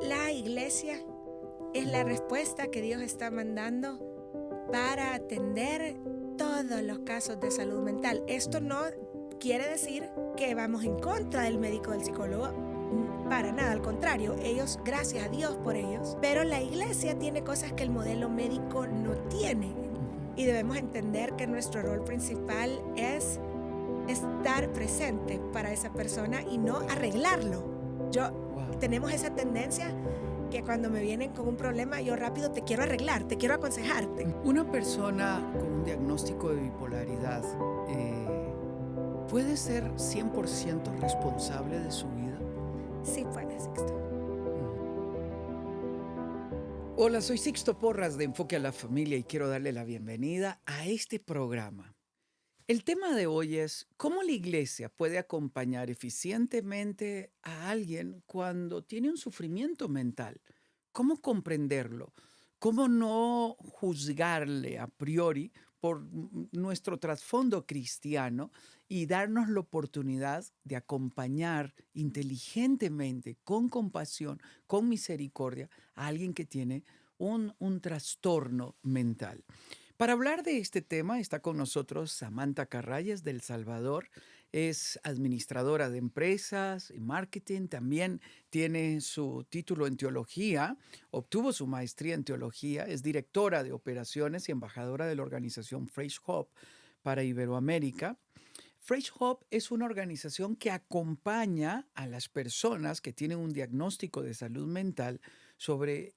La iglesia es la respuesta que Dios está mandando para atender todos los casos de salud mental. Esto no quiere decir que vamos en contra del médico, del psicólogo, para nada, al contrario, ellos, gracias a Dios por ellos, pero la iglesia tiene cosas que el modelo médico no tiene y debemos entender que nuestro rol principal es estar presente para esa persona y no arreglarlo. Tenemos esa tendencia que cuando me vienen con un problema, yo rápido te quiero arreglar, te quiero aconsejarte. Una persona con un diagnóstico de bipolaridad ¿puede ser 100% responsable de su vida? Sí puede, Sixto. Hola, soy Sixto Porras de Enfoque a la Familia y quiero darle la bienvenida a este programa. El tema de hoy es cómo la iglesia puede acompañar eficientemente a alguien cuando tiene un sufrimiento mental. ¿Cómo comprenderlo? ¿Cómo no juzgarle a priori por nuestro trasfondo cristiano y darnos la oportunidad de acompañar inteligentemente, con compasión, con misericordia, a alguien que tiene un trastorno mental? Para hablar de este tema está con nosotros Samantha Carrayes de El Salvador. Es administradora de empresas y marketing. También tiene su título en teología, obtuvo su maestría en teología, es directora de operaciones y embajadora de la organización Fresh Hope para Iberoamérica. Fresh Hope es una organización que acompaña a las personas que tienen un diagnóstico de salud mental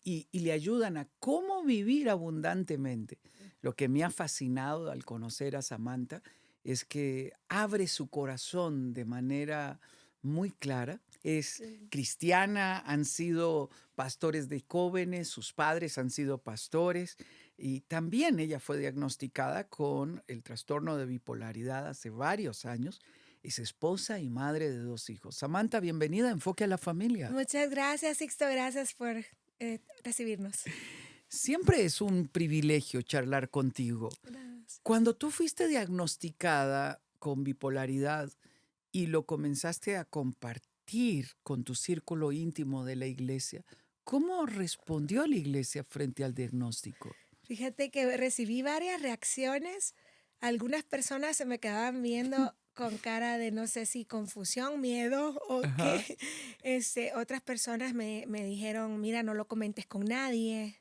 y le ayudan a cómo vivir abundantemente. Lo que me ha fascinado al conocer a Samantha es que abre su corazón de manera muy clara. Es cristiana, han sido pastores de jóvenes, sus padres han sido pastores y también ella fue diagnosticada con el trastorno de bipolaridad hace varios años. Es esposa y madre de 2 hijos. Samantha, bienvenida a Enfoque a la Familia. Muchas gracias, Sixto, gracias por recibirnos. Siempre es un privilegio charlar contigo. Gracias. Cuando tú fuiste diagnosticada con bipolaridad y lo comenzaste a compartir con tu círculo íntimo de la iglesia, ¿cómo respondió la iglesia frente al diagnóstico? Fíjate que recibí varias reacciones. Algunas personas se me quedaban viendo con cara de no sé si confusión, miedo o Ajá. qué. Otras personas me dijeron, mira, no lo comentes con nadie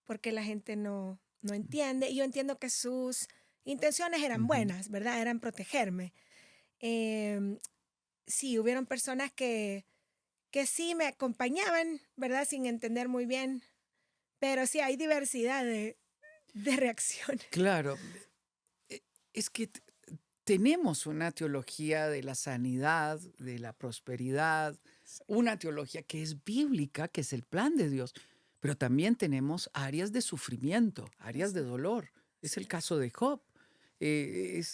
porque la gente no entiende. Y yo entiendo que sus intenciones eran buenas, ¿verdad? Eran protegerme. Sí, hubieron personas que sí me acompañaban, ¿verdad? Sin entender muy bien. Pero sí hay diversidad de reacciones. Claro, es que tenemos una teología de la sanidad, de la prosperidad, una teología que es bíblica, que es el plan de Dios, pero también tenemos áreas de sufrimiento, áreas de dolor. Es el caso de Job.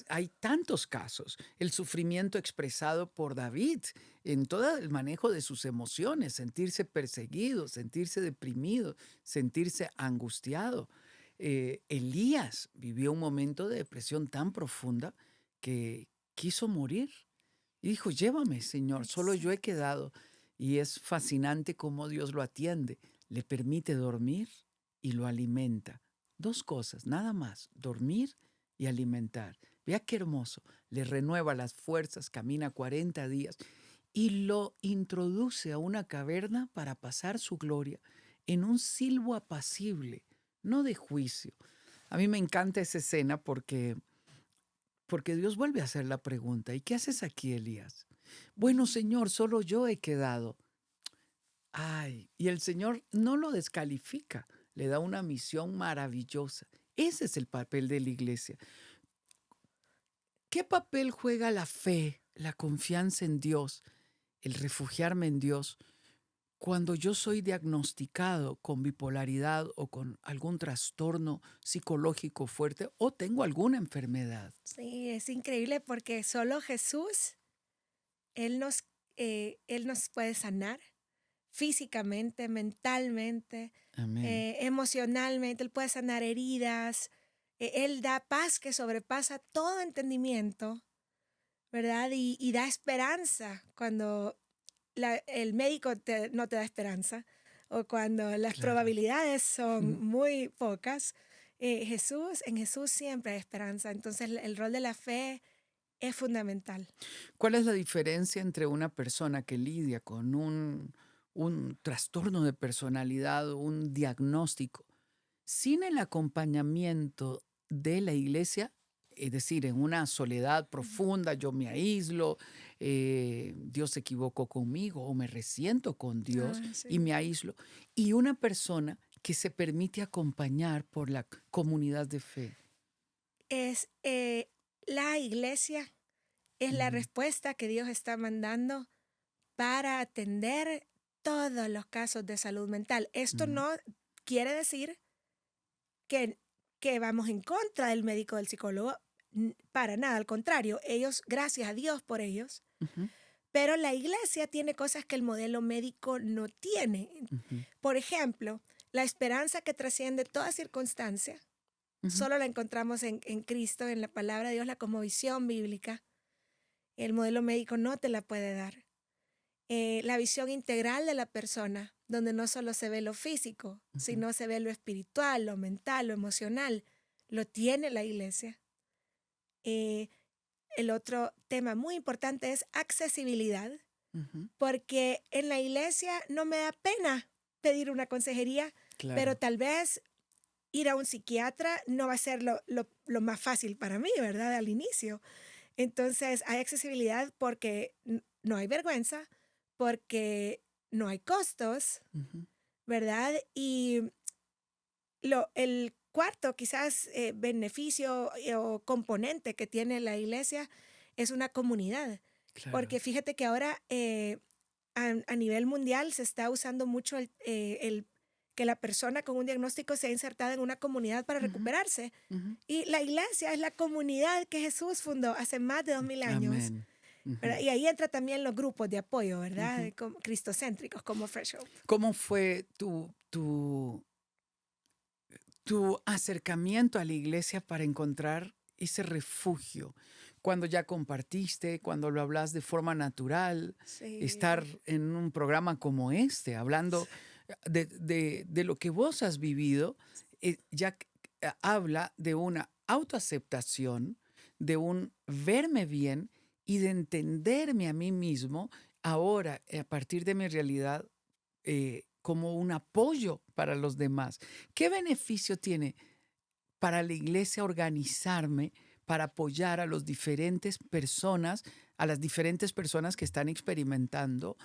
Hay tantos casos. El sufrimiento expresado por David en todo el manejo de sus emociones, sentirse perseguido, sentirse deprimido, sentirse angustiado. Elías vivió un momento de depresión tan profunda que quiso morir y dijo, llévame, Señor, solo yo he quedado. Y es fascinante cómo Dios lo atiende, le permite dormir y lo alimenta. 2 cosas, nada más, dormir y alimentar. Vea qué hermoso, le renueva las fuerzas, camina 40 días y lo introduce a una caverna para pasar su gloria en un silbo apacible, no de juicio. A mí me encanta esa escena porque Dios vuelve a hacer la pregunta, ¿y qué haces aquí, Elías? Bueno, Señor, solo yo he quedado. Ay, y el Señor no lo descalifica, le da una misión maravillosa. Ese es el papel de la iglesia. ¿Qué papel juega la fe, la confianza en Dios, el refugiarme en Dios, cuando yo soy diagnosticado con bipolaridad o con algún trastorno psicológico fuerte o tengo alguna enfermedad? Sí, es increíble porque solo Jesús, Él nos puede sanar físicamente, mentalmente, Amén. emocionalmente. Él puede sanar heridas. Él da paz que sobrepasa todo entendimiento, ¿verdad? Y da esperanza cuando el médico no te da esperanza o cuando las Claro. probabilidades son Ujú. muy pocas, en Jesús siempre hay esperanza. Entonces el rol de la fe es fundamental. ¿Cuál es la diferencia entre una persona que lidia con un trastorno de personalidad, un diagnóstico, sin el acompañamiento de la iglesia? Es decir, en una soledad Ujú. profunda, yo me aíslo, Dios se equivocó conmigo o me resiento con Dios Ah, y sí. me aíslo. Y una persona que se permite acompañar por la comunidad de fe. Es la iglesia es la Ujú, respuesta que Dios está mandando para atender todos los casos de salud mental. Esto ujú, no quiere decir que, que vamos en contra del médico, del psicólogo, para nada, al contrario, ellos, gracias a Dios por ellos, ujú, pero la iglesia tiene cosas que el modelo médico no tiene. ujú, Por ejemplo, la esperanza que trasciende toda circunstancia, ujú, solo la encontramos en Cristo, en la palabra de Dios, la cosmovisión bíblica. El modelo médico no te la puede dar. La visión integral de la persona, donde no solo se ve lo físico, ujú. sino se ve lo espiritual, lo mental, lo emocional, lo tiene la iglesia. Eh, el otro tema muy importante es accesibilidad, Ujú, porque en la iglesia no me da pena pedir una consejería, pero claro. tal vez ir a un psiquiatra no va a ser lo más fácil para mí, ¿verdad? Al inicio. Entonces hay accesibilidad porque no hay vergüenza, porque no hay costos, Ujú, ¿verdad? Y el cuarto quizás beneficio o componente que tiene la iglesia es una comunidad, claro. porque fíjate que ahora a nivel mundial se está usando mucho el que la persona con un diagnóstico sea insertada en una comunidad para Ujú, recuperarse. ujú. Y la iglesia es la comunidad que Jesús fundó hace más de 2000 años, Amén. Ujú, ¿verdad? Y ahí entra también los grupos de apoyo, ¿verdad? ujú. Como cristocéntricos como Fresh Hope. ¿Cómo fue tu acercamiento a la iglesia para encontrar ese refugio? Cuando ya compartiste, cuando lo hablas de forma natural, estar Sí. en un programa como este, hablando de lo que vos has vivido, ya habla de una autoaceptación, de un verme bien y de entenderme a mí mismo ahora, a partir de mi realidad, como un apoyo para los demás. ¿Qué beneficio tiene para la iglesia organizarme para apoyar a los diferentes personas, a las diferentes personas que están experimentando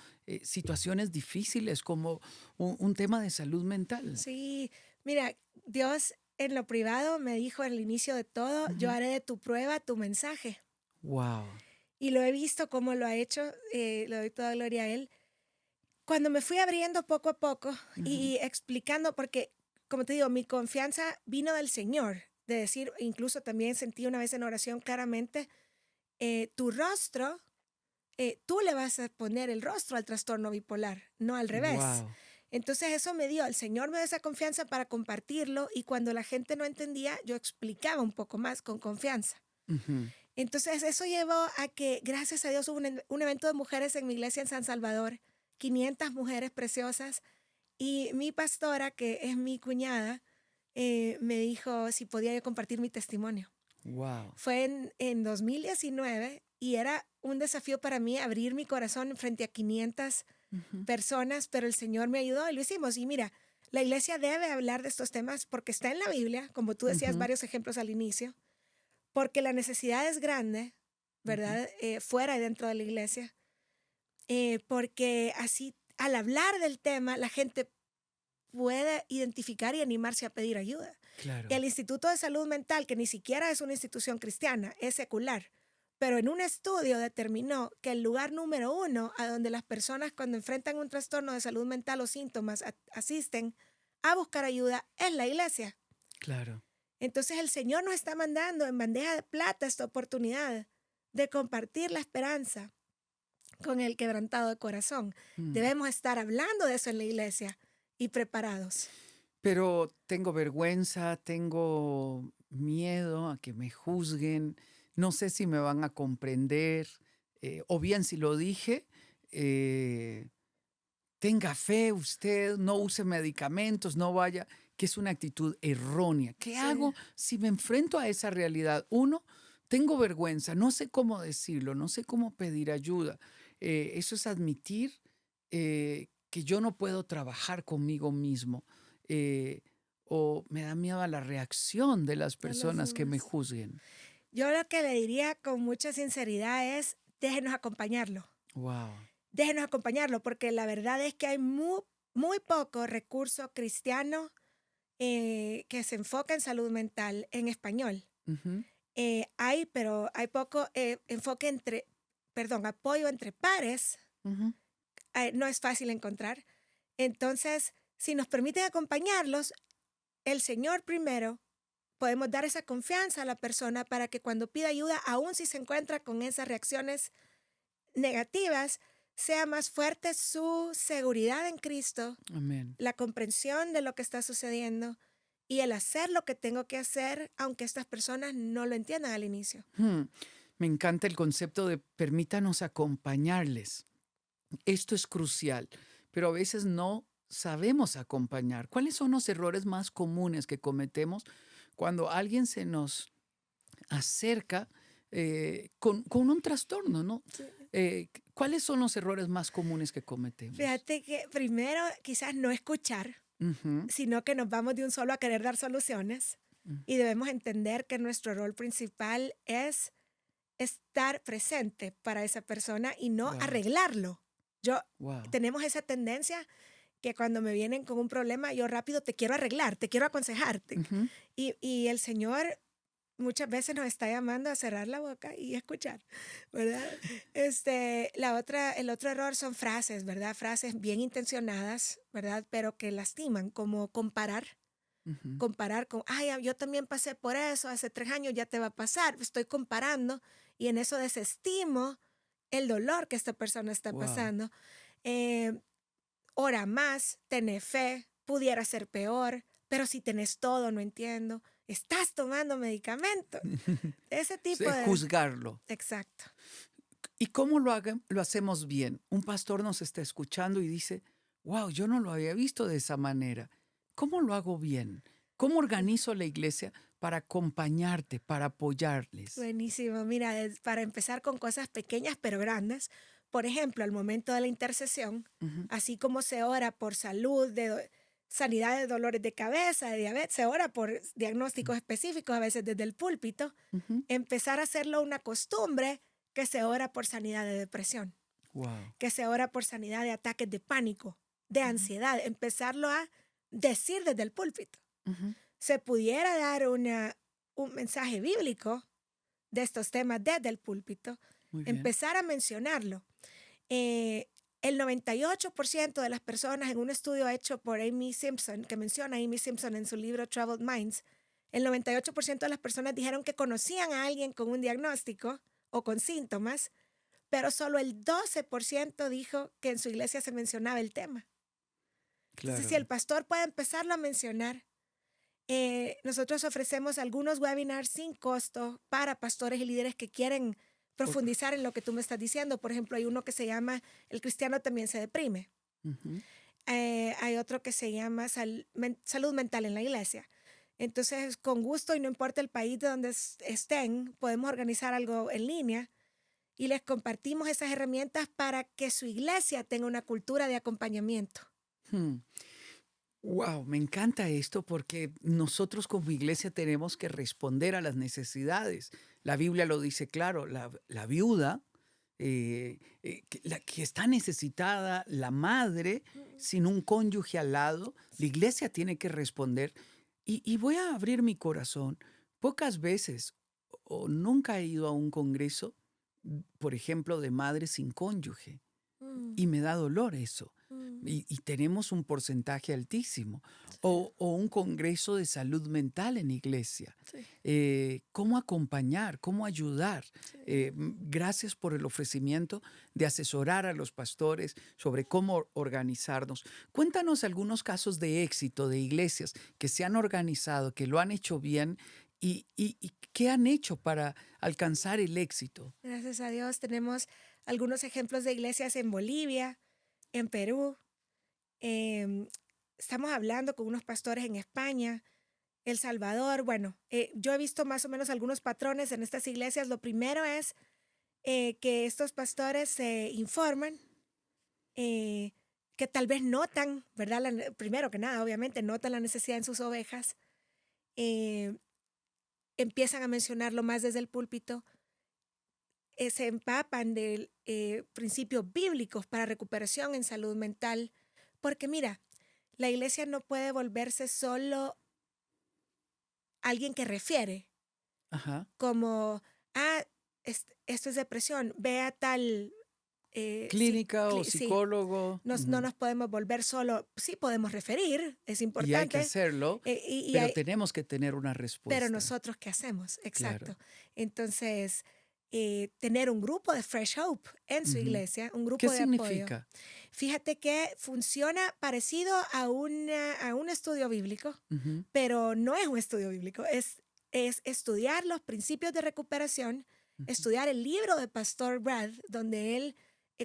situaciones difíciles como un tema de salud mental? Sí, mira, Dios en lo privado me dijo al inicio de todo, yo haré de tu prueba tu mensaje. Wow. Y lo he visto cómo lo ha hecho, le doy toda gloria a Él. Cuando me fui abriendo poco a poco y explicando, porque como te digo, mi confianza vino del Señor, de decir, incluso también sentí una vez en oración claramente, tu rostro, tú le vas a poner el rostro al trastorno bipolar, no al revés. Wow. Entonces eso me dio, el Señor me dio esa confianza para compartirlo y cuando la gente no entendía, yo explicaba un poco más con confianza. Entonces eso llevó a que, gracias a Dios, hubo un evento de mujeres en mi iglesia en San Salvador, 500 mujeres preciosas, y mi pastora, que es mi cuñada, me dijo si podía yo compartir mi testimonio. Wow. Fue en 2019 y era un desafío para mí abrir mi corazón frente a 500 personas, pero el Señor me ayudó y lo hicimos. Y mira, la iglesia debe hablar de estos temas porque está en la Biblia, como tú decías, varios ejemplos al inicio, porque la necesidad es grande, ¿verdad? Fuera y dentro de la iglesia, porque así al hablar del tema la gente puede identificar y animarse a pedir ayuda. Claro. El Instituto de Salud Mental, que ni siquiera es una institución cristiana, es secular, pero en un estudio determinó que el lugar número uno a donde las personas cuando enfrentan un trastorno de salud mental o síntomas asisten a buscar ayuda es la iglesia. Claro. Entonces el Señor nos está mandando en bandeja de plata esta oportunidad de compartir la esperanza con el quebrantado de corazón. Mm. Debemos estar hablando de eso en la iglesia y preparados. Pero tengo vergüenza, tengo miedo a que me juzguen, no sé si me van a comprender, o bien si lo dije, eh, tenga fe usted, no use medicamentos, no vaya, que es una actitud errónea. ¿Qué Sí. hago si me enfrento a esa realidad? Uno, tengo vergüenza, no sé cómo decirlo, no sé cómo pedir ayuda. Eso es admitir que yo no puedo trabajar conmigo mismo. eh, o me da miedo a la reacción de las A los personas que me demás. juzguen. Yo lo que le diría con mucha sinceridad es, déjenos acompañarlo. Wow. Déjenos acompañarlo, porque la verdad es que hay muy poco recurso cristiano que se enfoca en salud mental en español. Pero hay poco apoyo entre pares, no es fácil encontrar. Entonces, si nos permiten acompañarlos, el Señor primero, podemos dar esa confianza a la persona para que cuando pida ayuda, aun si se encuentra con esas reacciones negativas, sea más fuerte su seguridad en Cristo, Amén. la comprensión de lo que está sucediendo y el hacer lo que tengo que hacer, aunque estas personas no lo entiendan al inicio. Me encanta el concepto de permítanos acompañarles. Esto es crucial, pero a veces no sabemos acompañar. ¿Cuáles son los errores más comunes que cometemos cuando alguien se nos acerca con un trastorno, ¿no? Sí. ¿Cuáles son los errores más comunes que cometemos? Fíjate que primero quizás no escuchar, Ujú, sino que nos vamos de un solo a querer dar soluciones mm, y debemos entender que nuestro rol principal es estar presente para esa persona y no Wow, arreglarlo. Yo wow. tenemos esa tendencia que cuando me vienen con un problema, yo rápido te quiero arreglar, te quiero aconsejarte. Ujú, Y el Señor muchas veces nos está llamando a cerrar la boca y escuchar, ¿verdad? El otro error son frases, ¿verdad? Frases bien intencionadas, ¿verdad? Pero que lastiman, como ujú. comparar con, ay, yo también pasé por eso, hace 3 años ya te va a pasar, estoy comparando y en eso desestimo el dolor que esta persona está Wow. pasando. Eh, Ora más, tenés fe, pudiera ser peor, pero si tenés todo, no entiendo, estás tomando medicamento. Ese tipo de... Juzgarlo. Exacto. ¿Y cómo lo hacemos bien? Un pastor nos está escuchando y dice, wow, yo no lo había visto de esa manera. ¿Cómo lo hago bien? ¿Cómo organizo la iglesia para acompañarte, para apoyarles? Buenísimo. Mira, para empezar con cosas pequeñas pero grandes, por ejemplo, al momento de la intercesión, Ujú, así como se ora por salud, sanidad de dolores de cabeza, de diabetes, se ora por diagnósticos específicos, a veces desde el púlpito, ujú. empezar a hacerlo una costumbre que se ora por sanidad de depresión, Wow. que se ora por sanidad de ataques de pánico, de Ujú, ansiedad, empezarlo a decir desde el púlpito. ujú. Se pudiera dar un mensaje bíblico de estos temas desde el púlpito, Muy bien. empezar a mencionarlo. Eh, el 98% de las personas en un estudio hecho por Amy Simpson, que menciona a Amy Simpson en su libro Troubled Minds, el 98% de las personas dijeron que conocían a alguien con un diagnóstico o con síntomas, pero solo el 12% dijo que en su iglesia se mencionaba el tema. Entonces, si Claro. el pastor puede empezarlo a mencionar, nosotros ofrecemos algunos webinars sin costo para pastores y líderes que quieren O- profundizar en lo que tú me estás diciendo. Por ejemplo, hay uno que se llama El cristiano también se deprime. ujú. Hay otro que se llama Salud mental en la iglesia. Entonces, con gusto y no importa el país de donde estén, podemos organizar algo en línea y les compartimos esas herramientas para que su iglesia tenga una cultura de acompañamiento. Wow, me encanta esto porque nosotros como iglesia tenemos que responder a las necesidades. La Biblia lo dice claro, la viuda, la que está necesitada, la madre, sin un cónyuge al lado, la iglesia tiene que responder. Y voy a abrir mi corazón. Pocas veces o nunca he ido a un congreso, por ejemplo, de madres sin cónyuge. Mm, Y me da dolor eso. mm, Y tenemos un porcentaje altísimo. sí, O un congreso de salud mental en iglesia. sí, ¿Cómo acompañar? ¿Cómo ayudar? sí. Gracias por el ofrecimiento de asesorar a los pastores sobre cómo organizarnos. Cuéntanos algunos casos de éxito de iglesias que se han organizado, que lo han hecho bien y qué han hecho para alcanzar el éxito. Gracias a Dios tenemos algunos ejemplos de iglesias en Bolivia, en Perú. Em, Estamos hablando con unos pastores en España, El Salvador. Bueno, yo he visto más o menos algunos patrones en estas iglesias. Lo primero es que estos pastores se informan, eh, que tal vez notan, ¿verdad? Primero que nada, obviamente, notan la necesidad en sus ovejas, eh, empiezan a mencionarlo más desde el púlpito, se empapan de principios bíblicos para recuperación en salud mental, porque mira, la iglesia no puede volverse solo alguien que refiere, Ajá. como, ah, esto es depresión, ve a tal, Clínica o sí, psicólogo. no nos podemos volver solo, sí podemos referir, es Y hay que importante, hacerlo, y pero hay, tenemos que tener una pero respuesta. nosotros, ¿qué hacemos? Claro. Exacto. Entonces, tener un grupo de Fresh Hope en su Ujú. iglesia, un ¿Qué grupo de apoyo. significa? Fíjate que funciona parecido a un estudio bíblico, Ujú. pero no es un estudio bíblico, es estudiar los principios de recuperación, Ujú. estudiar el libro de Pastor Brad, donde él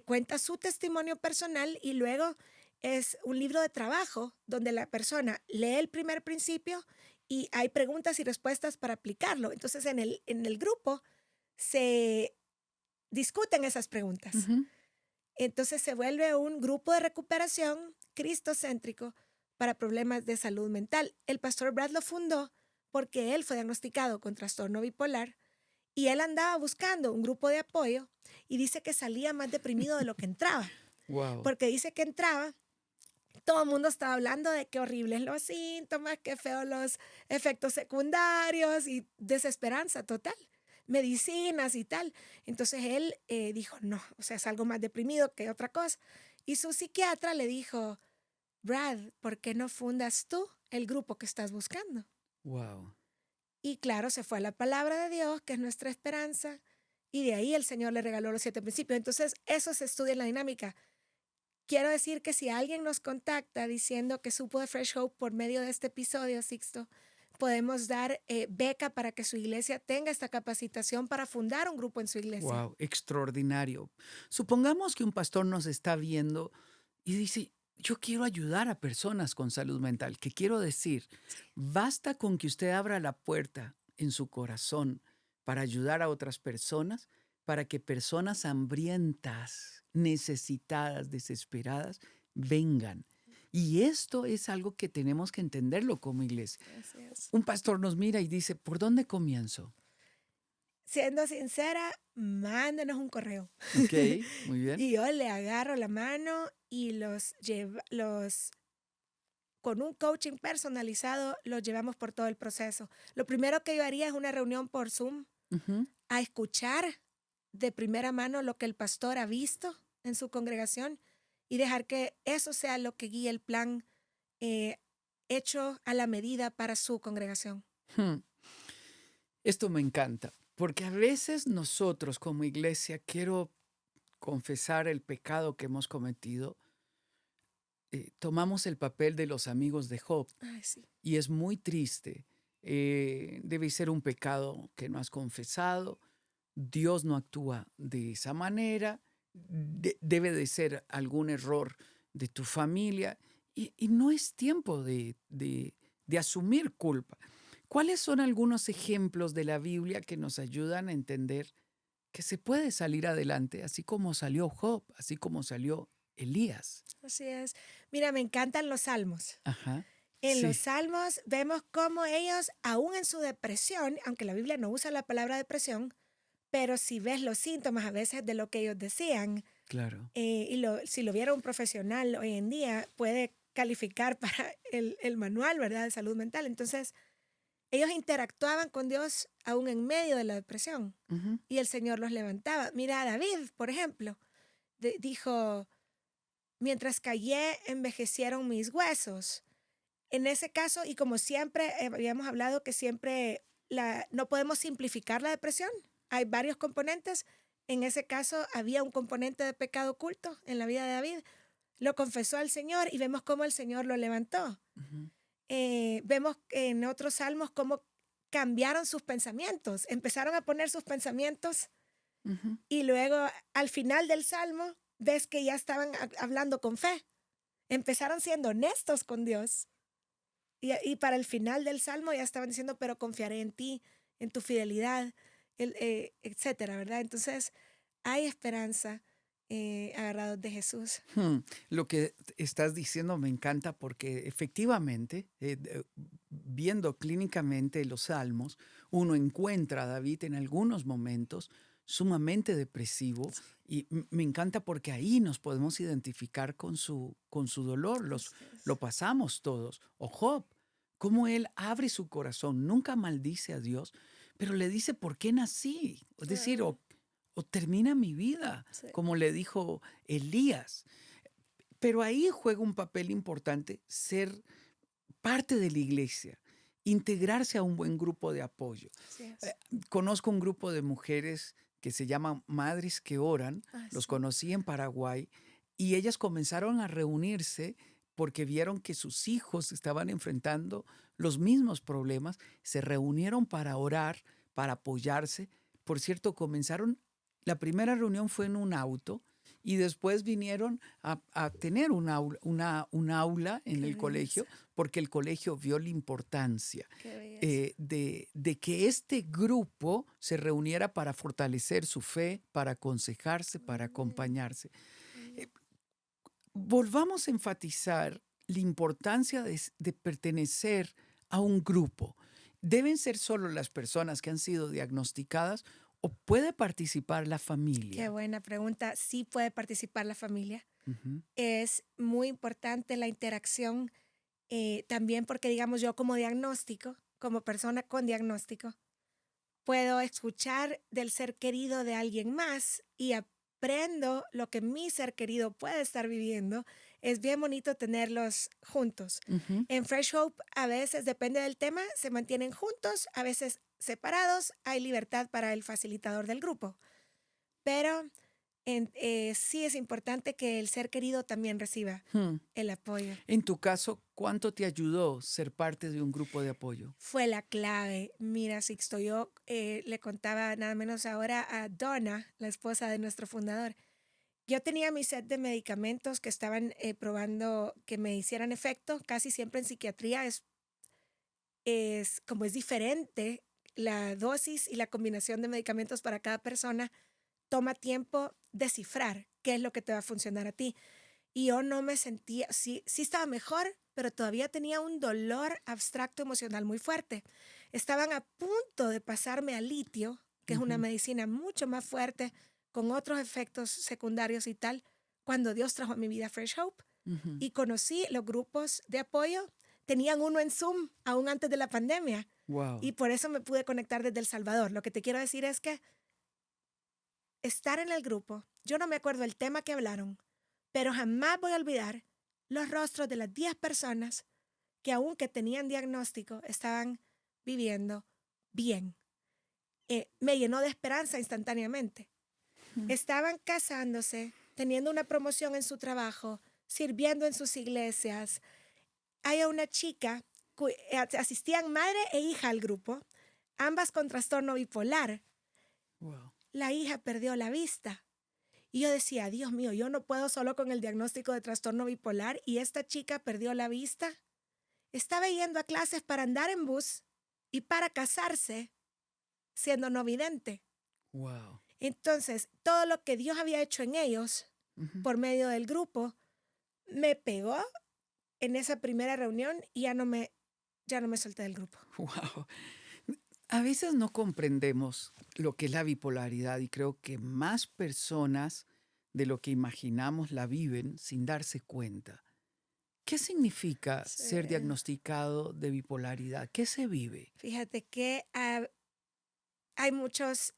cuenta su testimonio personal, y luego es un libro de trabajo donde la persona lee el primer principio y hay preguntas y respuestas para aplicarlo. Entonces en el grupo se discuten esas preguntas. Ujú. Entonces se vuelve un grupo de recuperación cristocéntrico para problemas de salud mental. El pastor Brad lo fundó porque él fue diagnosticado con trastorno bipolar y él andaba buscando un grupo de apoyo, y dice que salía más deprimido de lo que entraba, Wow. porque dice que entraba, todo el mundo estaba hablando de qué horribles los síntomas, qué feos los efectos secundarios y desesperanza total, medicinas y tal. Entonces él dijo, no, o sea, es algo más deprimido que otra cosa. Y su psiquiatra le dijo, Brad, ¿por qué no fundas tú el grupo que estás buscando? Wow. Y claro, se fue a la palabra de Dios, que es nuestra esperanza, y de ahí el Señor le regaló los 7 principios. Entonces, eso se estudia en la dinámica. Quiero decir que si alguien nos contacta diciendo que supo de Fresh Hope por medio de este episodio, Sixto, podemos dar beca para que su iglesia tenga esta capacitación para fundar un grupo en su iglesia. Wow, extraordinario. Supongamos que un pastor nos está viendo y dice, yo quiero ayudar a personas con salud mental. ¿Qué quiero decir? Basta con que usted abra la puerta en su corazón para ayudar a otras personas, para que personas hambrientas, necesitadas, desesperadas, vengan. Y esto es algo que tenemos que entenderlo como iglesia. Así es. Un pastor nos mira y dice, ¿por dónde comienzo? Siendo sincera, mándenos un correo. Ok, muy bien. Y yo le agarro la mano y con un coaching personalizado, los llevamos por todo el proceso. Lo primero que yo haría es una reunión por Zoom, Ujú. a escuchar de primera mano lo que el pastor ha visto en su congregación y dejar que eso sea lo que guíe el plan eh, hecho a la medida para su congregación. Hmm. Esto me encanta, porque a veces nosotros como iglesia, quiero confesar el pecado que hemos cometido, tomamos el papel de los amigos de Job Ay, sí. y es muy triste. Debe ser un pecado que no has confesado, Dios no actúa de esa manera, debe de ser algún error de tu familia y no es tiempo de asumir culpa. ¿Cuáles son algunos ejemplos de la Biblia que nos ayudan a entender que se puede salir adelante, así como salió Job, así como salió Elías? Así es. Mira, me encantan los salmos. Ajá, En los sí, salmos vemos cómo ellos, aún en su depresión, aunque la Biblia no usa la palabra depresión, pero si ves los síntomas a veces de lo que ellos decían, claro. si lo viera un profesional hoy en día, puede calificar para el manual, ¿verdad?, de salud mental. Entonces, ellos interactuaban con Dios aún en medio de la depresión Ujú. y el Señor los levantaba. Mira, David, por ejemplo, dijo, mientras callé, envejecieron mis huesos. En ese caso, y como siempre habíamos hablado que siempre no podemos simplificar la depresión, hay varios componentes. En ese caso había un componente de pecado oculto en la vida de David. Lo confesó al Señor y vemos cómo el Señor lo levantó. Ujú. Vemos en otros salmos cómo cambiaron sus pensamientos, empezaron a poner sus pensamientos, Ujú. y luego al final del salmo ves que ya estaban hablando con fe. empezaron siendo honestos con Dios y para el final del Salmo ya estaban diciendo, pero confiaré en ti, en tu fidelidad, etcétera, ¿verdad? Entonces hay esperanza agarrados de Jesús. Lo que estás diciendo me encanta porque efectivamente, viendo clínicamente los salmos, uno encuentra a David en algunos momentos sumamente depresivo y me encanta porque ahí nos podemos identificar con su dolor, Así es. lo pasamos todos. O Job, cómo él abre su corazón, nunca maldice a Dios, pero le dice por qué nací, es decir, Wow, o termina mi vida, sí, como le dijo Elías. Pero ahí juega un papel importante ser parte de la iglesia, integrarse a un buen grupo de apoyo. así Eh, es. Conozco un grupo de mujeres que se llaman Madres que Oran, Ah, los sí. conocí en Paraguay, y ellas comenzaron a reunirse porque vieron que sus hijos estaban enfrentando los mismos problemas, se reunieron para orar, para apoyarse. Por cierto, la primera reunión fue en un auto y después vinieron a tener un aula en Qué el belleza, colegio porque el colegio vio la importancia qué belleza. de que este grupo se reuniera para fortalecer su fe, para aconsejarse, para Amén, acompañarse. Eh, amén. Volvamos a enfatizar la importancia de pertenecer a un grupo. ¿Deben ser solo las personas que han sido diagnosticadas o puede participar la Qué familia? buena pregunta. Sí puede participar la familia. Ujú, Es muy importante la interacción también porque, digamos, yo como diagnóstico, como persona con diagnóstico, puedo escuchar del ser querido de alguien más y aprendo lo que mi ser querido puede estar viviendo. Es bien bonito tenerlos juntos. ujú. En Fresh Hope a veces, depende del tema, se mantienen juntos, a veces separados, hay libertad para el facilitador del grupo, pero sí es importante que el ser querido también reciba Hmm. el apoyo. En tu caso, ¿cuánto te ayudó ser parte de un grupo de apoyo? Fue la clave. Mira, Sixto, yo le contaba nada menos ahora a Donna, la esposa de nuestro fundador. Yo tenía mi set de medicamentos que estaban probando que me hicieran efecto. Casi siempre en psiquiatría es como es diferente la dosis y la combinación de medicamentos para cada persona, toma tiempo descifrar qué es lo que te va a funcionar a ti. Y yo no me sentía, sí estaba mejor, pero todavía tenía un dolor abstracto emocional muy fuerte. Estaban a punto de pasarme al litio, que es una Ujú, medicina mucho más fuerte, con otros efectos secundarios y tal, cuando Dios trajo a mi vida Fresh Hope ujú. y conocí los grupos de apoyo. Tenían uno en Zoom aún antes de la pandemia Wow. y por eso me pude conectar desde El Salvador. Lo que te quiero decir es que estar en el grupo, yo no me acuerdo el tema que hablaron, pero jamás voy a olvidar los rostros de las 10 personas que aunque tenían diagnóstico estaban viviendo bien. Me llenó de esperanza instantáneamente. Mm. Estaban casándose, teniendo una promoción en su trabajo, sirviendo en sus iglesias. Hay una chica, asistían madre e hija al grupo, ambas con trastorno bipolar. Wow. La hija perdió la vista. Y yo decía, Dios mío, yo no puedo solo con el diagnóstico de trastorno bipolar y esta chica perdió la vista. Estaba yendo a clases para andar en bus y para casarse siendo no vidente. Wow. Entonces, todo lo que Dios había hecho en ellos Ujú. por medio del grupo me pegó en esa primera reunión y ya no me solté del grupo. Wow. A veces no comprendemos lo que es la bipolaridad y creo que más personas de lo que imaginamos la viven sin darse cuenta. ¿Qué significa Sí. ser diagnosticado de bipolaridad? ¿Qué se vive? Fíjate que hay muchas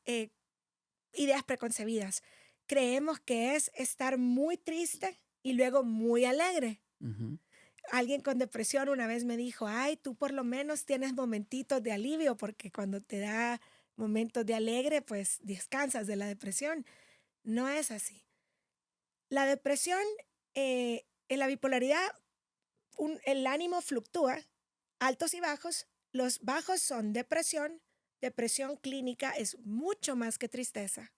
ideas preconcebidas. Creemos que es estar muy triste y luego muy alegre. Ujú. Alguien con depresión una vez me dijo, ay, tú por lo menos tienes momentitos de alivio porque cuando te da momentos de alegre, pues descansas de la depresión. No es así. La depresión, en la bipolaridad, el ánimo fluctúa, altos y bajos. Los bajos son depresión. Depresión clínica es mucho más que tristeza.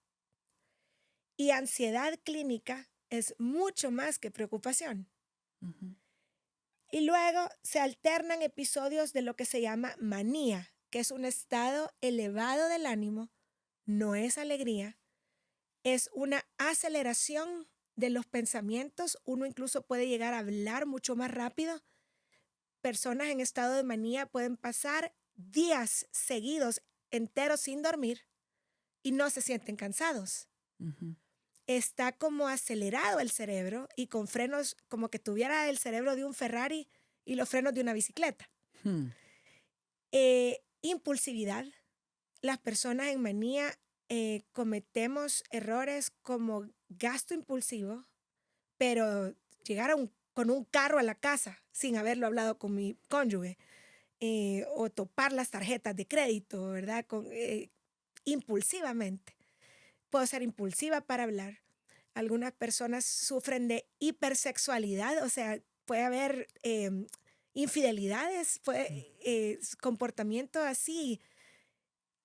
Y ansiedad clínica es mucho más que preocupación. Ujú. Y luego se alternan episodios de lo que se llama manía, que es un estado elevado del ánimo, no es alegría, es una aceleración de los pensamientos, uno incluso puede llegar a hablar mucho más rápido. Personas en estado de manía pueden pasar días seguidos enteros sin dormir y no se sienten cansados. Ujú. Está como acelerado el cerebro y con frenos como que tuviera el cerebro de un Ferrari y los frenos de una bicicleta. Hmm. Impulsividad. Las personas en manía cometemos errores como gasto impulsivo, pero llegar con un carro a la casa sin haberlo hablado con mi cónyuge, o topar las tarjetas de crédito, ¿verdad? Impulsivamente. Puedo ser impulsiva para hablar. Algunas personas sufren de hipersexualidad, o sea, puede haber infidelidades, comportamiento así,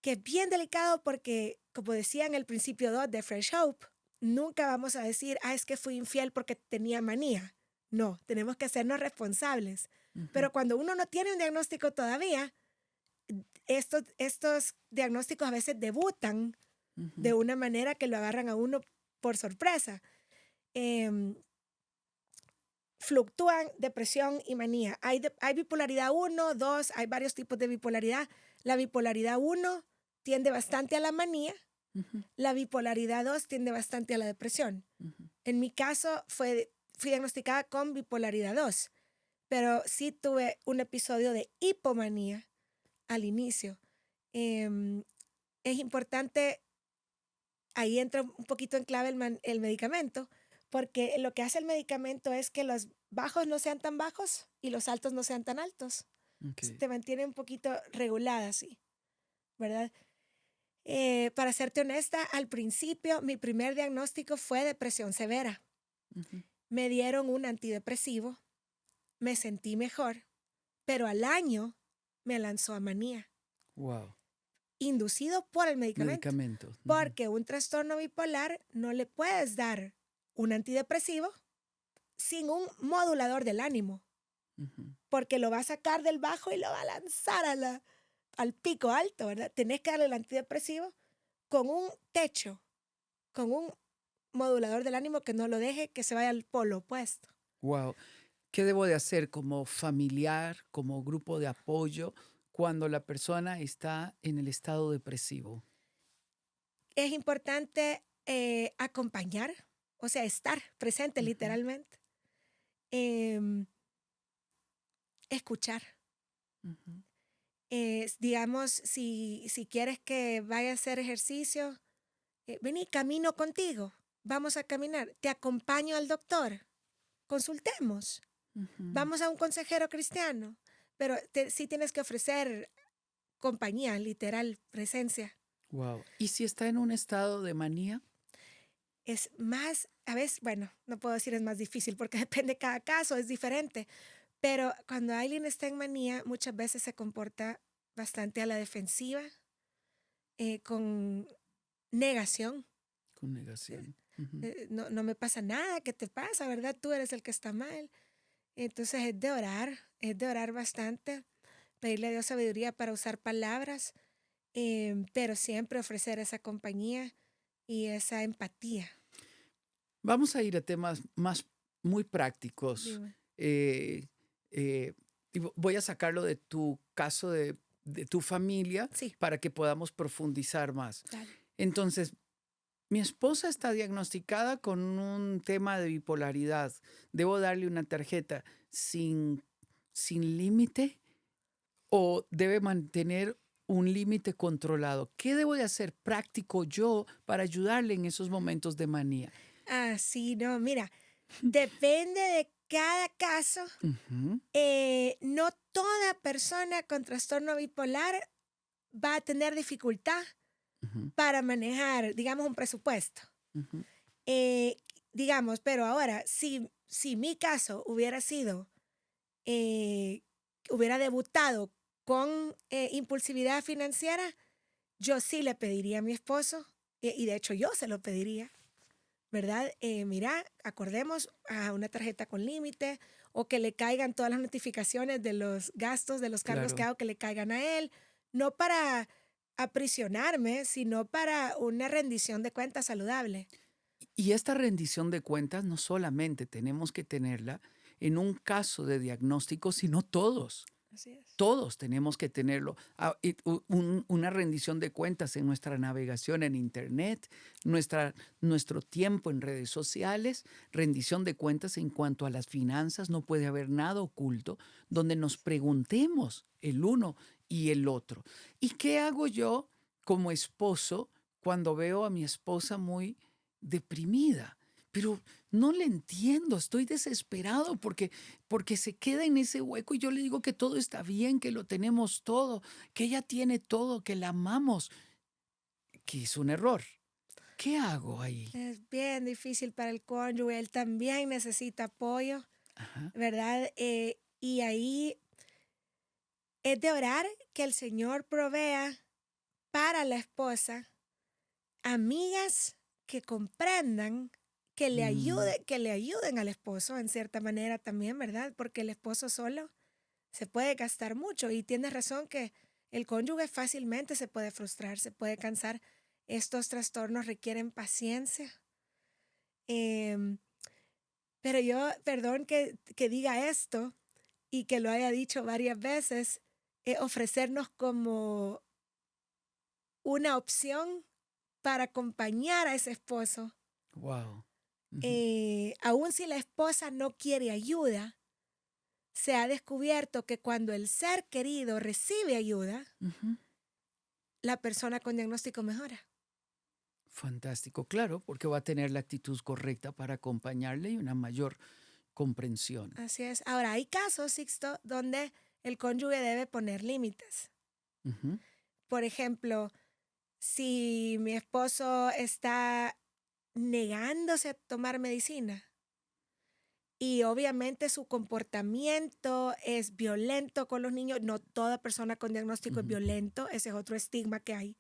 que es bien delicado porque, como decía en el principio 2 de Fresh Hope, nunca vamos a decir, es que fui infiel porque tenía manía. No, tenemos que hacernos responsables. Ujú. Pero cuando uno no tiene un diagnóstico todavía, estos diagnósticos a veces debutan Ujú. de una manera que lo agarran a uno por sorpresa. Em, Fluctúan depresión y manía. Hay bipolaridad 1, 2, hay varios tipos de bipolaridad. La bipolaridad 1 tiende bastante a la manía, Ujú. la bipolaridad 2 tiende bastante a la depresión. Ujú. En mi caso fui diagnosticada con bipolaridad 2, pero sí tuve un episodio de hipomanía al inicio. Em, es importante, ahí entra un poquito en clave el medicamento, porque lo que hace el medicamento es que los bajos no sean tan bajos y los altos no sean tan altos. Ok. Te mantiene un poquito regulada, así, ¿verdad? Para serte honesta, al principio mi primer diagnóstico fue depresión severa. Ujú. Me dieron un antidepresivo, me sentí mejor, pero al año me lanzó a manía, Wow. inducido por el medicamento. Medicamentos. Ujú. Porque un trastorno bipolar no le puedes dar un antidepresivo sin un modulador del ánimo, Ujú. porque lo va a sacar del bajo y lo va a lanzar al pico alto, ¿verdad? Tenés que darle el antidepresivo con un techo, con un modulador del ánimo que no lo deje que se vaya al polo opuesto. Wow. ¿Qué debo de hacer como familiar, como grupo de apoyo, cuando la persona está en el estado depresivo? Es importante acompañar, o sea, estar presente Ujú. literalmente, em, escuchar. Ujú. Digamos, si quieres que vaya a hacer ejercicio, vení, camino contigo, vamos a caminar, te acompaño al doctor, consultemos, Ujú. vamos a un consejero cristiano, pero sí tienes que ofrecer compañía, literal, presencia. Wow. ¿Y si está en un estado de manía? Es más, a veces, bueno, no puedo decir es más difícil porque depende de cada caso, es diferente, pero cuando alguien está en manía, muchas veces se comporta bastante a la defensiva, con negación. Con negación. Ujú. No, no me pasa nada, ¿qué te pasa, verdad? Tú eres el que está mal. Entonces es de orar bastante, pedirle a Dios sabiduría para usar palabras, pero siempre ofrecer esa compañía y esa empatía. Vamos a ir a temas más muy prácticos. Dime. Eh, y voy a sacarlo de tu caso de tu familia Sí, para que podamos profundizar más. dale. Entonces, mi esposa está diagnosticada con un tema de bipolaridad. ¿Debo darle una tarjeta sin límite o debe mantener un límite controlado? ¿Qué debo de hacer práctico yo para ayudarle en esos momentos de manía? Sí, no, mira, depende de cada caso. Ujú. No toda persona con trastorno bipolar va a tener dificultad Ujú. para manejar, digamos, un presupuesto. Ujú. Eh, digamos, pero ahora, si mi caso hubiera sido, eh, hubiera debutado con impulsividad financiera, yo sí le pediría a mi esposo, y de hecho yo se lo pediría, ¿verdad? Mira, acordemos a una tarjeta con límite o que le caigan todas las notificaciones de los gastos, de los cargos que Claro. hago, que le caigan a él, no para aprisionarme, sino para una rendición de cuentas saludable. Y esta rendición de cuentas no solamente tenemos que tenerla en un caso de diagnóstico, sino todos. Así es. Todos tenemos que tenerlo. Una rendición de cuentas en nuestra navegación en Internet, nuestro tiempo en redes sociales, rendición de cuentas en cuanto a las finanzas. No puede haber nada oculto donde nos preguntemos el uno y el otro. ¿Y qué hago yo como esposo cuando veo a mi esposa muy deprimida? Pero no le entiendo, estoy desesperado porque se queda en ese hueco y yo le digo que todo está bien, que lo tenemos todo, que ella tiene todo, que la amamos, que es un error. ¿Qué hago ahí? Es bien difícil para el cónyuge, él también necesita apoyo, Ajá. ¿verdad? Y ahí es de orar que el Señor provea para la esposa amigas que comprendan, Mm, que le ayuden al esposo en cierta manera también, ¿verdad? Porque el esposo solo se puede gastar mucho y tienes razón que el cónyuge fácilmente se puede frustrar, se puede cansar. Estos trastornos requieren paciencia. Em, pero yo, perdón que diga esto y que lo haya dicho varias veces, ofrecernos como una opción para acompañar a ese esposo. wow. Ujú, Aun si la esposa no quiere ayuda, se ha descubierto que cuando el ser querido recibe ayuda, ujú. la persona con diagnóstico mejora. Fantástico, claro, porque va a tener la actitud correcta para acompañarle y una mayor comprensión. Así es. Ahora, hay casos, Sixto, donde el cónyuge debe poner límites. Ujú, Por ejemplo, si mi esposo está negándose a tomar medicina y obviamente su comportamiento es violento con los niños, no toda persona con diagnóstico es ujú. violento, ese es otro estigma que hay,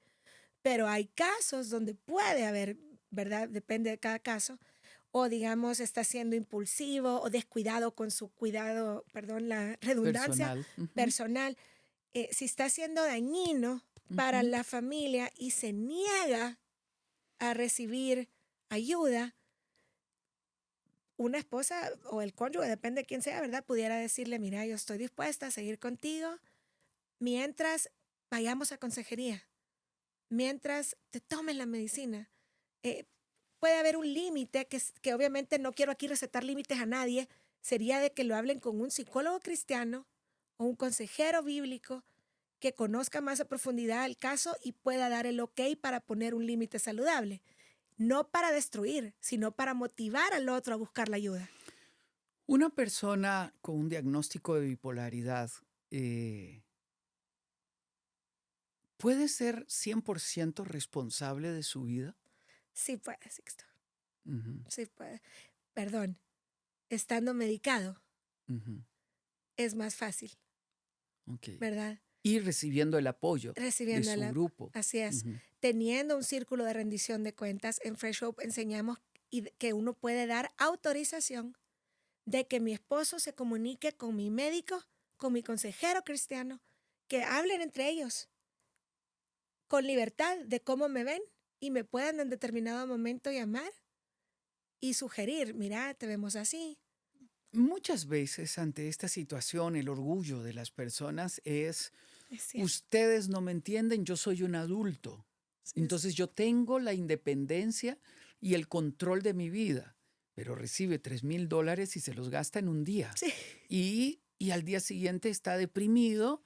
pero hay casos donde puede haber, ¿verdad? Depende de cada caso, o digamos está siendo impulsivo o descuidado con su cuidado, perdón la redundancia, Personal. Ujú, personal. Si está siendo dañino para ujú. la familia y se niega a recibir ayuda, una esposa o el cónyuge, depende de quién sea, ¿verdad? Pudiera decirle, mira, yo estoy dispuesta a seguir contigo mientras vayamos a consejería, mientras te tomes la medicina. Eh, Puede haber un límite que obviamente no quiero aquí recetar límites a nadie, sería de que lo hablen con un psicólogo cristiano o un consejero bíblico que conozca más a profundidad el caso y pueda dar el ok para poner un límite saludable. No para destruir, sino para motivar al otro a buscar la ayuda. Una persona con un diagnóstico de bipolaridad eh, puede ser 100% responsable de su vida. Sí puede, Sixto, Ujú, sí puede. Perdón, estando medicado ujú, es más fácil, ok. ¿verdad? Y recibiendo el apoyo de su Recibiéndola, grupo. así es, Ujú, teniendo un círculo de rendición de cuentas, en Fresh Hope enseñamos que uno puede dar autorización de que mi esposo se comunique con mi médico, con mi consejero cristiano, que hablen entre ellos con libertad de cómo me ven y me puedan en determinado momento llamar y sugerir, mira, te vemos así. Muchas veces ante esta situación el orgullo de las personas es, Es cierto, ustedes no me entienden, yo soy un adulto. sí, Entonces yo tengo la independencia y el control de mi vida, pero recibe $3,000 y se los gasta en un día. sí, Y al día siguiente está deprimido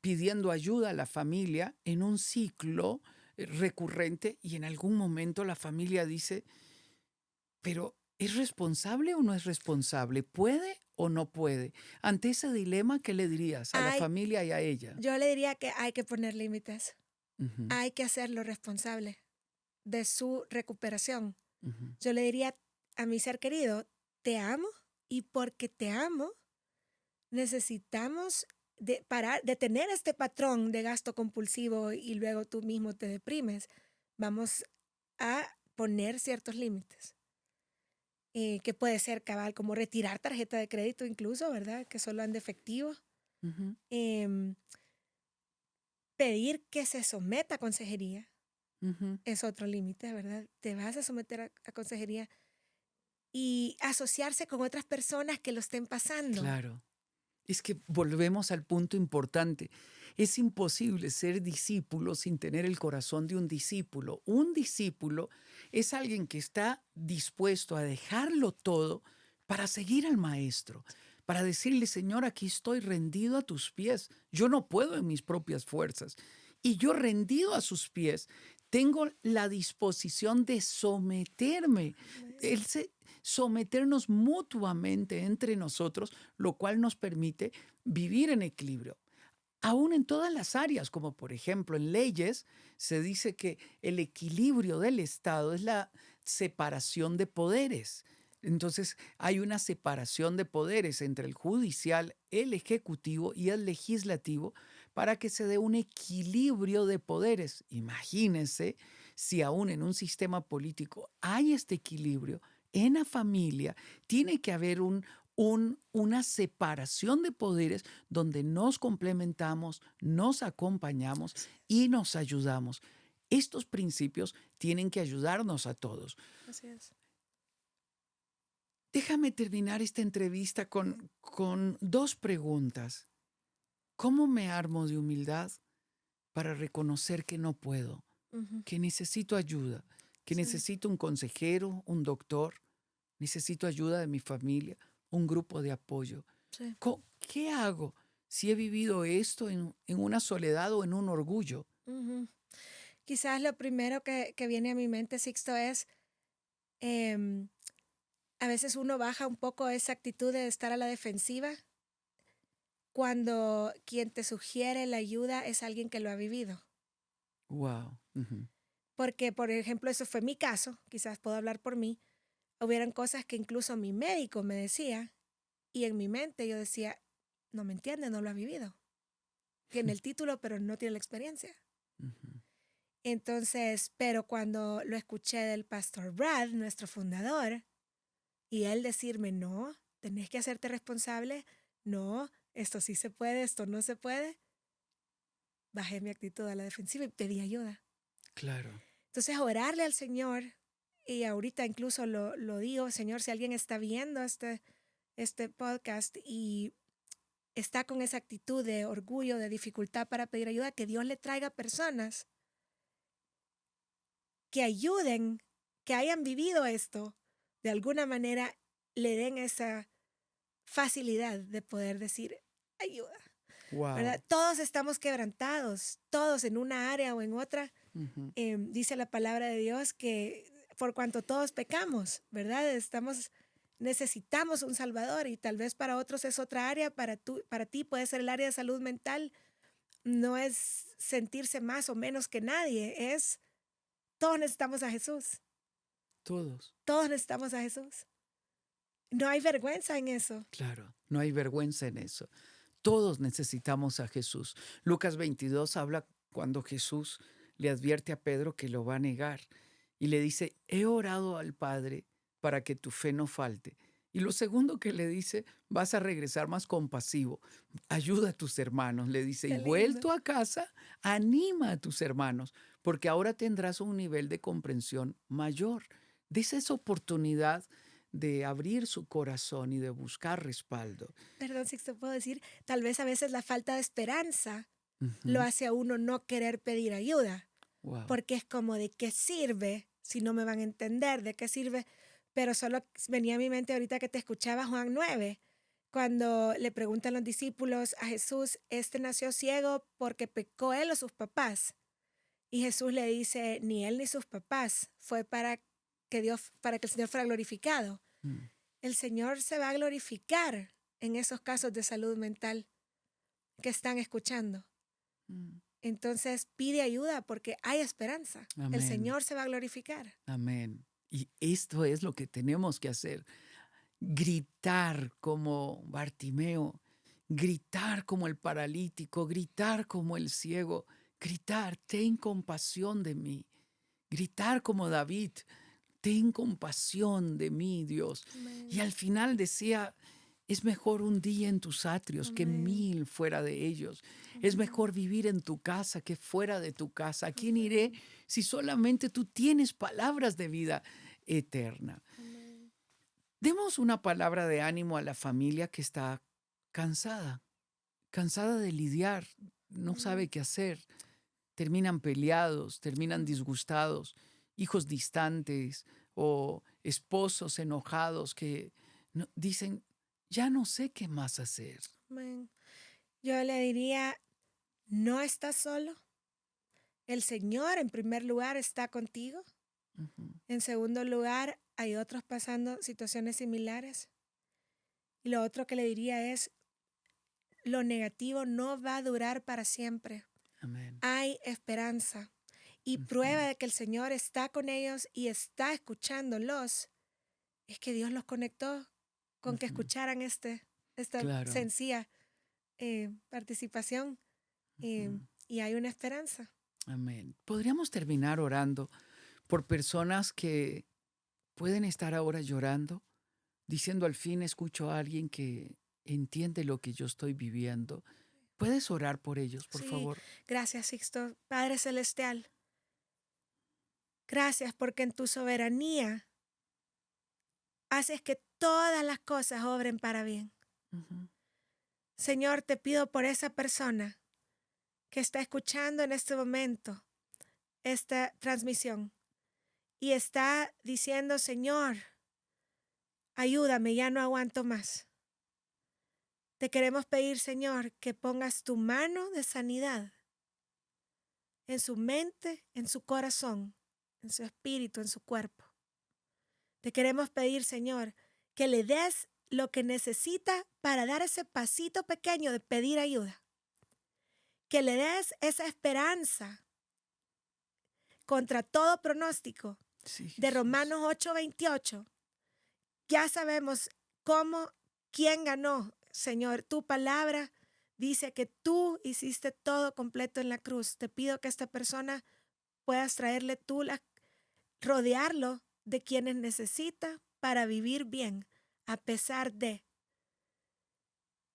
pidiendo ayuda a la familia en un ciclo recurrente y en algún momento la familia dice, pero ¿es responsable o no es responsable? ¿Puede o no puede? Ante ese dilema, ¿qué le dirías a la hay, familia y a ella? yo le diría que hay que poner límites, Ujú, hay que hacerlo responsable de su recuperación. ujú. Yo le diría a mi ser querido, te amo y porque te amo, necesitamos parar, detener este patrón de gasto compulsivo y luego tú mismo te deprimes. Vamos a poner ciertos límites. que puede ser cabal como retirar tarjeta de crédito incluso, ¿verdad? Que solo ande efectivo. Ujú, Em, Pedir que se someta a consejería ujú. es otro límite, ¿verdad? Te vas a someter a consejería y asociarse con otras personas que lo estén pasando. Claro. Es que volvemos al punto importante. Es imposible ser discípulo sin tener el corazón de un discípulo. Un discípulo es alguien que está dispuesto a dejarlo todo para seguir al maestro, para decirle, Señor, aquí estoy rendido a tus pies. Yo no puedo en mis propias fuerzas. Y yo rendido a sus pies, tengo la disposición de someterme. Pues, Él se, someternos mutuamente entre nosotros, lo cual nos permite vivir en equilibrio. Aún en todas las áreas, como por ejemplo en leyes, se dice que el equilibrio del Estado es la separación de poderes. Entonces hay una separación de poderes entre el judicial, el ejecutivo y el legislativo para que se dé un equilibrio de poderes. Imagínense si aún en un sistema político hay este equilibrio, en la familia tiene que haber una separación de poderes donde nos complementamos, nos acompañamos así es, y nos ayudamos. Estos principios tienen que ayudarnos a todos. así es. Déjame terminar esta entrevista con dos preguntas. ¿Cómo me armo de humildad para reconocer que no puedo, Ujú, que necesito ayuda, que sí, necesito un consejero, un doctor, necesito ayuda de mi familia, un grupo de apoyo? sí. ¿Qué hago si he vivido esto en una soledad o en un orgullo? Ujú. Quizás lo primero que viene a mi mente, Sixto, es em, a veces uno baja un poco esa actitud de estar a la defensiva cuando quien te sugiere la ayuda es alguien que lo ha vivido. Wow. Porque, por ejemplo, eso fue mi caso, quizás puedo hablar por mí. Hubieran cosas que incluso mi médico me decía y en mi mente yo decía, no me entiende, no lo ha vivido. Tiene el título, pero no tiene la experiencia. Entonces, pero cuando lo escuché del pastor Brad, nuestro fundador, y él decirme, no, tenés que hacerte responsable, no, esto sí se puede, esto no se puede, bajé mi actitud a la defensiva y pedí ayuda. Claro. Entonces, orarle al Señor, y ahorita incluso lo digo, Señor, si alguien está viendo este podcast y está con esa actitud de orgullo, de dificultad para pedir ayuda, que Dios le traiga personas que ayuden, que hayan vivido esto, de alguna manera le den esa facilidad de poder decir ayuda, ¿verdad? Wow. Todos estamos quebrantados, todos en una área o en otra. Dice la palabra de Dios que por cuanto todos pecamos, ¿verdad? Necesitamos un Salvador y tal vez para otros es otra área, para ti puede ser el área de salud mental, no es sentirse más o menos que nadie, es todos necesitamos a Jesús, Todos. todos necesitamos a Jesús. No hay vergüenza en eso. Claro. No hay vergüenza en eso. Todos necesitamos a Jesús. Lucas 22 habla cuando Jesús le advierte a Pedro que lo va a negar y le dice, he orado al Padre para que tu fe no falte. Y lo segundo que le dice, vas a regresar más compasivo. Ayuda a tus hermanos, le dice, y Qué lindo. vuelto a casa, anima a tus hermanos, porque ahora tendrás un nivel de comprensión mayor. Des esa oportunidad de abrir su corazón y de buscar respaldo. Perdón si te puedo decir, tal vez a veces la falta de esperanza lo Ujú. hace a uno no querer pedir ayuda, Wow. porque es como de qué sirve si no me van a entender, de qué sirve. Pero solo venía a mi mente ahorita que te escuchaba Juan 9, cuando le preguntan los discípulos a Jesús, este nació ciego porque pecó él o sus papás. Y Jesús le dice, ni él ni sus papás, fue para que el Señor fuera glorificado. Mm, El Señor se va a glorificar en esos casos de salud mental que están escuchando. mm. Entonces pide ayuda porque hay esperanza. El Amén, Señor se va a glorificar. amén. Y esto es lo que tenemos que hacer. Gritar como Bartimeo, gritar como el paralítico, gritar como el ciego, gritar, ten compasión de mí. Gritar como David, ten compasión de mí, Dios. Y Amén. al final decía, es mejor un día en tus atrios que Amén. 1000 fuera de ellos. Es Amén. mejor vivir en tu casa que fuera de tu casa. ¿A quién iré Amén. si solamente tú tienes palabras de vida eterna? Amén. Demos una palabra de ánimo a la familia que está cansada, cansada de lidiar, no sabe Amén. qué hacer. Terminan peleados, terminan Amén. disgustados, hijos distantes o esposos enojados que dicen, ya no sé qué más hacer. Amén. Yo le diría, no estás solo. El Señor, en primer lugar, está contigo. Ujú. En segundo lugar, hay otros pasando situaciones similares. Y lo otro que le diría es, lo negativo no va a durar para siempre. Amén. Hay esperanza. Y Ujú. prueba de que el Señor está con ellos y está escuchándolos, es que Dios los conectó con que Ujú. escucharan esta Claro. sencilla participación. Ujú. Y hay una esperanza. Amén. Podríamos terminar orando por personas que pueden estar ahora llorando, diciendo al fin escucho a alguien que entiende lo que yo estoy viviendo. ¿Puedes orar por ellos, por Sí, favor? gracias, Sixto. Padre Celestial, gracias porque en tu soberanía haces que todas las cosas obren para bien. Ujú. Señor, te pido por esa persona que está escuchando en este momento esta transmisión y está diciendo, Señor, ayúdame, ya no aguanto más. Te queremos pedir, Señor, que pongas tu mano de sanidad en su mente, en su corazón, en su espíritu, en su cuerpo. Te queremos pedir, Señor, que le des lo que necesita para dar ese pasito pequeño de pedir ayuda. Que le des esa esperanza contra todo pronóstico Sí, de Jesús. Romanos 8:28. Ya sabemos quién ganó, Señor. Tu palabra dice que tú hiciste todo completo en la cruz. Te pido que esta persona puedas traerle rodearlo de quienes necesita para vivir bien, a pesar de.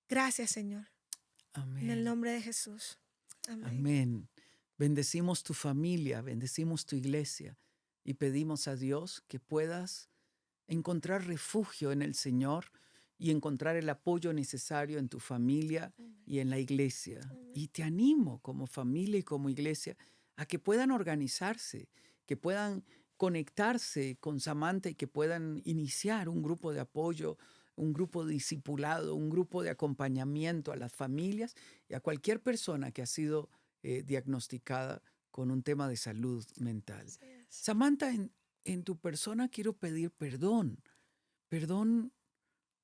Gracias, Señor. En el Amén. nombre de Jesús. Amén. Amén. Bendecimos tu familia, bendecimos tu iglesia y pedimos a Dios que puedas encontrar refugio en el Señor y encontrar el apoyo necesario en tu familia Amén. y en la iglesia. Amén. Y te animo como familia y como iglesia a que puedan organizarse, que puedan conectarse con Samantha y que puedan iniciar un grupo de apoyo, un grupo de discipulado, un grupo de acompañamiento a las familias y a cualquier persona que ha sido diagnosticada con un tema de salud mental. Así es. Samantha, en tu persona quiero pedir perdón, perdón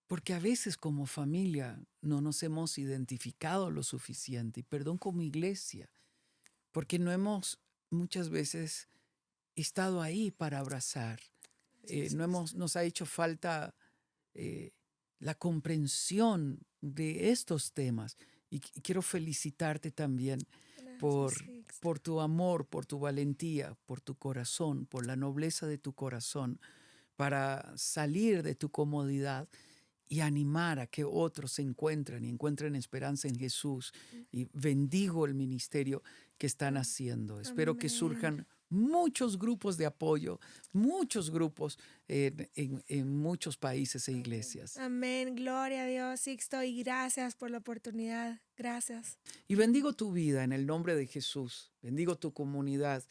porque a veces como familia no nos hemos identificado lo suficiente y perdón como iglesia, porque no hemos muchas veces estado ahí para abrazar, Gracias, no Cristo. nos ha hecho falta eh, la comprensión de estos temas y quiero felicitarte también Gracias, por, Cristo. por tu amor, por tu valentía, por tu corazón, por la nobleza de tu corazón para salir de tu comodidad y animar a que otros se encuentren y encuentren esperanza en Jesús. Y bendigo el ministerio que están haciendo. Espero que Amén. surjan muchos grupos de apoyo, muchos grupos en muchos países e Amén. iglesias. Amén. Gloria a Dios, Sixto, y gracias por la oportunidad. Gracias. Y bendigo tu vida en el nombre de Jesús. Bendigo tu comunidad.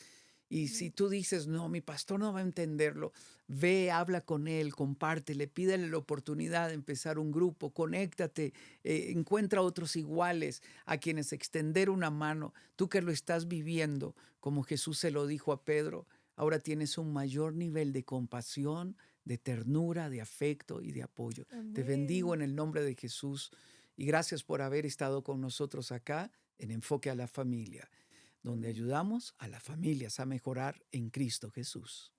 Y si Amén. tú dices, no, mi pastor no va a entenderlo, ve, habla con él, compártele, pídele la oportunidad de empezar un grupo, conéctate, encuentra otros iguales a quienes extender una mano. Tú que lo estás viviendo, como Jesús se lo dijo a Pedro, ahora tienes un mayor nivel de compasión, de ternura, de afecto y de apoyo. Te bendigo Amén. en el nombre de Jesús y gracias por haber estado con nosotros acá en Enfoque a la Familia, donde Amén. ayudamos a las familias a mejorar en Cristo Jesús.